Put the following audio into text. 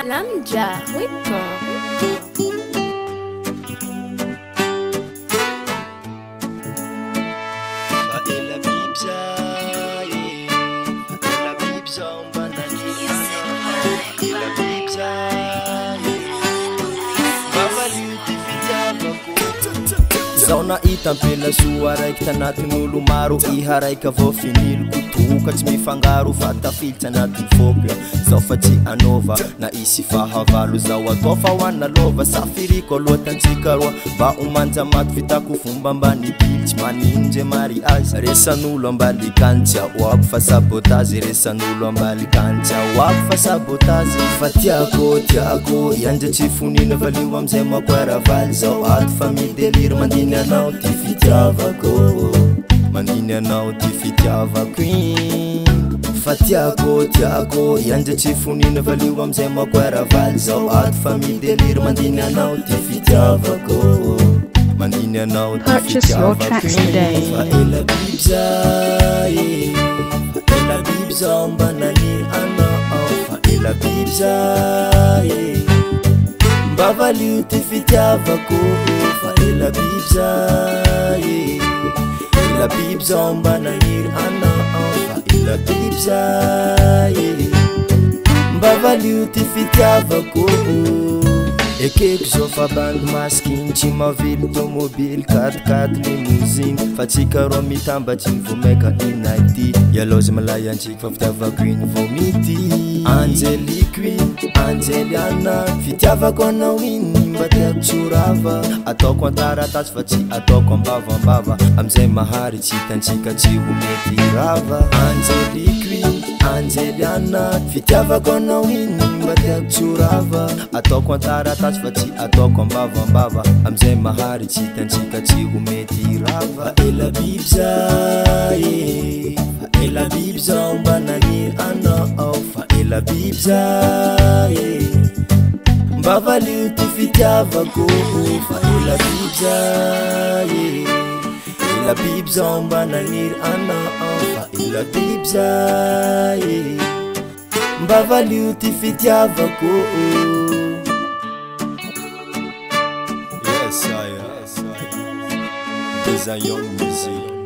Lamja Record. Zaho nahita ampela soa raiky tanatin'olo maro iha raiky avao finiloko toka tsy mifangaro fa tafilitsy anatin'ny fôka zaho fa tsy anova na isy fahavalo zaho atao fa hoanina lova safiriko aloha tantsika roa mba omanja maty vitako fomba mbany bilitsy maninje mariazy resan'olo ambali kantsy ahoako fa sabotazy resan'olo ambali kantsy ahoako fa sabotazy fa tiako iandra tsy fonina valio amizay makoaravaly zaho ato fa mideliry mandiny anao ty fitiavako mandiny anao ty fitiavako fa tiako iandra tsy fonina valio amizay makoaravaly zaho ato fa mideliry mandiny anao ty fitiavako mandiny anao ty fitiavako fa ela biby zay fa ela biby zaho mba naniry anao fa ela biby zay mba valio ty fitiavako fa ela biby zay ela biby zaho mba naniry anao fa ela biby zay mba valio ty fitiavako ekeko zao fa bandy maskiny tsy mavily tomobily 4x4 limousine fa tsika roa mitambatsy ny vomaika inaity ialozy malay antsika fa fitiavako iny vomity Angelique iny Angeliana fitiavako anao iny mba tiako tsorava ataoko antaratasy fa tsy ataoko ambavambava amizay mahary tsy hitantsika tsy ho mety rava Angelique iny Angeliana fitiavako anao iny mba tiako tsorava ataoko antaratasy fa tsy ataoko ambavambava amizay mahary tsy hitantsika tsy ho mety rava ela biby zay fa ela biby zaho mba naniry anao fa ela biby zay mba valio ty fitiavako fa ela biby zay ela biby zaho mba naniry anao fa ela biby zay mba valio ty fitiavako Yes, I Zion music.